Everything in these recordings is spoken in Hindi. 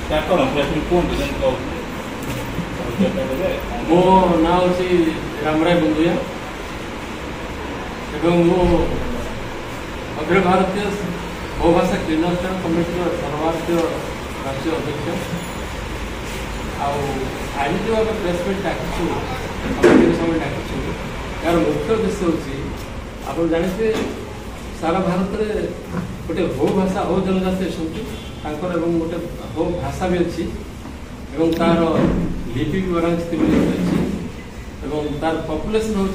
मो ना हूँ रामराय बंधुया अखिल भारतीय बहुभाषा क्रियानुष्ठान कमिटी सर्वभारतीय राष्ट्रीय अध्यक्ष आज जो आम प्रेसमिट डाकू समय डाकू यार मुख्य उद्देश्य हूँ आप जानते सारा भारत में गोटे हो भाषा हो जनजाति अच्छा गोटे हो भाषा भी अच्छी तार लिपि भी बना तार पपुलेसन हूँ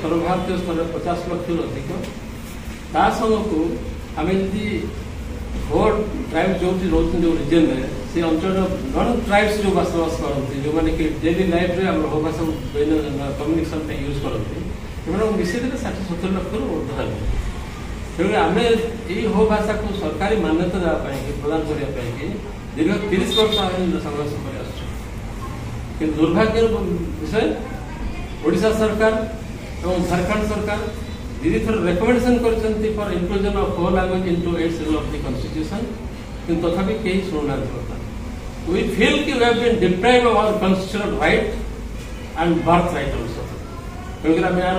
सर्वभारतीय स्तर 50 लाख अधिक ता संग को आम जी हो ट्राइब जो रोच जो रिजन में से अंचल नन ट्राइब्स जो बसवास करते जो मैंने कि डेली लाइफ में हो भाषा कम्युनिकेशन यूज करते मिसेद 60-70 लाख ऊर्ध तेणु आम ये हो भाषा को सरकारी मान्यता देवाई प्रदान करने दीर्घ 30 वर्ष आम संघर्ष कर दुर्भाग्य विषय ओडिशा सरकार और झारखंड सरकार दीदी थर रेकमेंडेशन कर for inclusion of Ho language into 8 schedule of the constitution किंतु तथापि कहीं शुणुना वी फील कि we have been deprived of our constitutional right and birth right also क्योंकि आम यार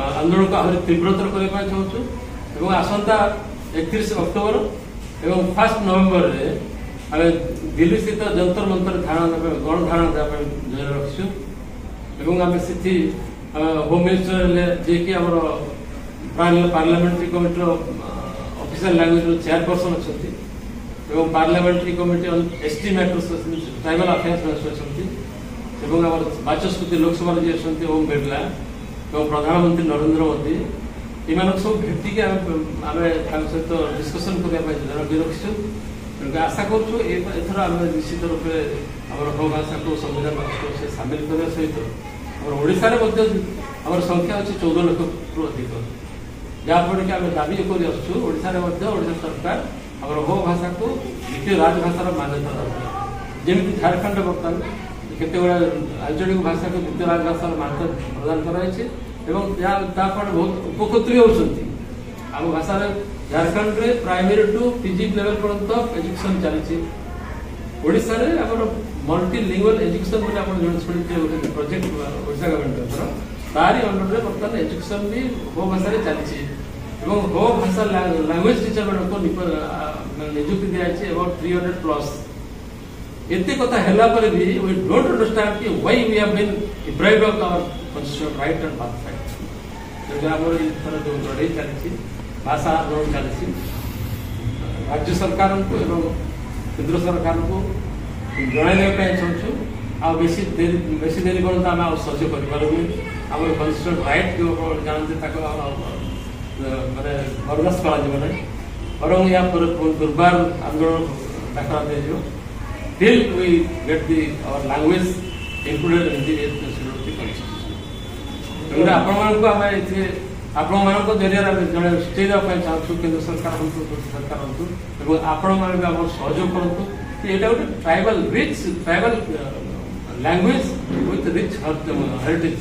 आंदोलन को आहरी तीव्रतर करने चाहूँ आसंता 31 अक्टोबर और 1 नवेम्बर में आम दिल्ली स्थित जंतर मंतर गण धारणा देवाई रखीचु आम से होम मिनिस्टर जी कि parliamentary committee official language chairperson अच्छा parliamentary committee on ST matters tribal affairs अच्छा बाचस्पति लोकसभा जी अच्छा ओम बिरला और प्रधानमंत्री नरेंद्र मोदी इन सब भेटिक सहित डिस्कसन करने रखीचु आशा करूँ आम निश्चित रूप से हो भाषा को संविधान से सामिल करने सहित ओडिशा आम संख्या अच्छी 14 लाख रु अधिक जहाँफल कि आम दाबी कर सरकार आम हो भाषा को द्वितीय राजभाषार मान्यता दरकार जमी झारखंड बर्तमान केत आंचलिक भाषा को द्वितीय राजभाषार मान्यता प्रदान कर बहुत उपकृत भी होती आम भाषा झारखंड में प्राइमरी टू पीजी लेवल पर्यंत एजुकेशन चली ओडिशा रे आम मल्टीलिंगुअल एजुकेशन बोले आप शुणी प्रोजेक्ट ओडिशा गवर्नमेंट तारी अंडर में बर्तमान एजुकेशन भी हो भाषा चली हो भाषा लैंग्वेज टीचर को नियुक्ति दी अबाउट 300+ एते कथा हैला पर भी वी डोंट अंडरस्टैंड कि why we have been deprived of our constitutional right and birth right तो हमर इतर जो लड़ाई चली भाषा आंदोलन चली राज्य सरकार को एवं केंद्र सरकार को जन चाहूँ आ बेसी देरी पर्यंत आम सहयोग करें आम कन्स्टिट्यूशनल राइट जो जानते माने बर्दास्त कर बर या दुर्बार आंदोलन डाकरा दिज्व till we get our language included in the 8th schedule of the constitution आपण जरिया जड़े सुझाव चाहूँ केंद्र सरकार सरकार हूँ आपण मैंने सहयोग करूँ कि यहाँ गोटे tribal rich tribal language with rich heritage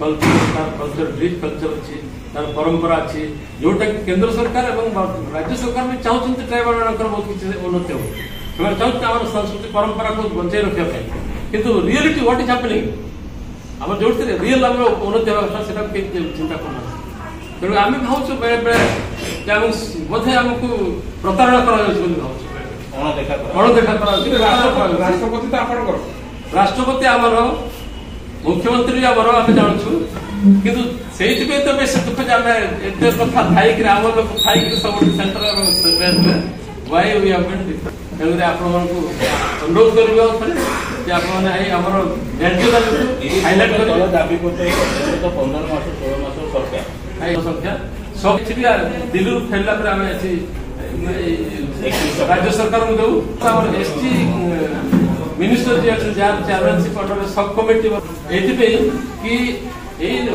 culture rich culture अच्छी तार परंपरा अच्छी जोटा कि केंद्र सरकार और राज्य सरकार भी चाहते ट्राइबल मान बहुत किसी उन्नति हो चाहते संस्कृति परंपरा को बचाई रखापी किंतु रियलिटी व्हाट इज हैपनिंग आम जो रियल आम उन्नति होगा चिंता करना तेणु आम भावुँ बेले बेले बोधे आमको प्रतारणा कर राष्ट्रपति आमर मुख्यमंत्री आमर आम जानूँ किंतु से तो बेस दुख एत कथा थी आम लोग थी सब सेंटर वाई वी हैव बीन तेणु आपण अनुरोध करें आमर हाइलाइट कर दाबी करते 15 मास 16 मास सरकार संख्या सब किसी दिल्ली फेरला आम राज्य सरकार को दू एसटी मिनिस्टर जी अच्छे jar chairmanship under sub committee कि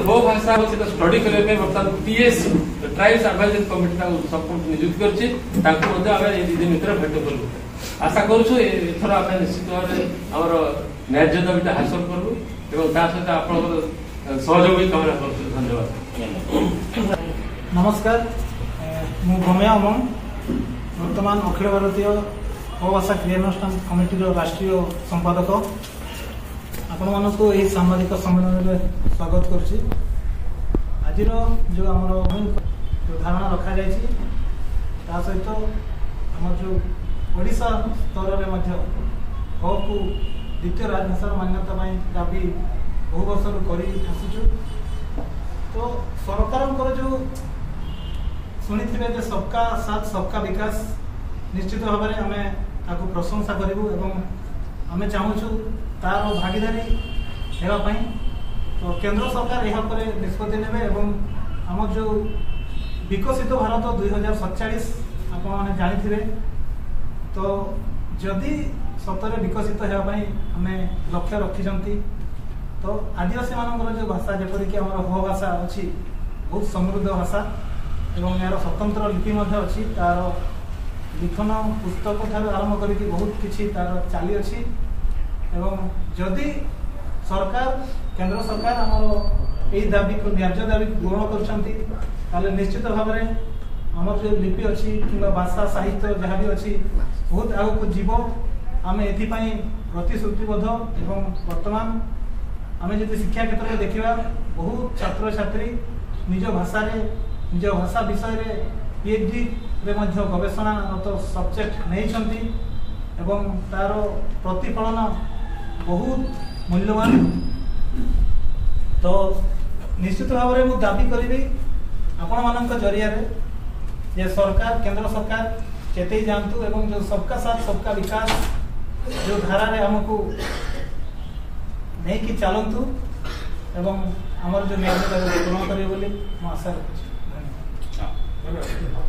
हो भाषा स्टडी करने बर्तमान पीएस ट्राइब्स एडवाइजरी कमिटी सब नियुक्त कर भेट करूँ आशा करूँ आम निश्चित भाव न्याय दाबीटा हासिल करूँ सहित आप सहयोग भी कामना कर धन्यवाद। नमस्कार मु भौमिया उमंग वर्तमान अखिल भारतीय उपभाषा क्रियानुष्ठान कमिटीर राष्ट्रीय संपादक आपण मानक यही सांबादिक सम्मेलन में स्वागत करुच्ची। आज जो आमर जो धारणा रखा जाए ता सहित आम जो ओडिशा स्तर में को द्वितीय राजभाषार मान्यता दाबी बहु वर्ष कर तो सरकार जो शुणी थे सबका साथ सबका विकास निश्चित भाव में आम प्रशंसा करूँ एवं आम चाहूँ तार भागीदारी होगापी तो केंद्र सरकार यहाँ निष्पत्ति ने आम जो विकसित भारत 2047 आपने जानी तो जदि सतरे विकसित होगापी आम लक्ष्य रखी तो आदिवासी मान जो भाषा जपरिक आम हो भाषा अच्छी बहुत समृद्ध भाषा एवं यार स्वतंत्र लिपि अच्छी तार लिखन पुस्तक ठार आरंभ करके बहुत किसी तार चली अच्छी एवं जदि सरकार केंद्र सरकार आमर यही दाबी को न्याय्य दाबी ग्रहण कर निश्चित भाव में आमर जो लिपि अच्छी कि भाषा साहित्य जहाँ भी अच्छी बहुत आग को जीव आम ए प्रतिश्रुतिबद्ध एवं वर्तमान आम जो शिक्षा क्षेत्र में देखा बहुत छात्र छात्री निज भाषा निज भाषा विषय PhD रे गवेषणारत सब्जेक्ट नहीं एवं तार प्रतिफलन बहुत मूल्यवान तो निश्चित भाव में मुझे दाबी करी आपण मान जरिया जे सरकार केंद्र सरकार चेतई जातु एवं जो सबका साथ सबका विकास जो धारा रे हमको नहीं कि चलतु एवं आमर जो न्याय पूर्ण करेंगे आशा रखुच्छी। धन्यवाद।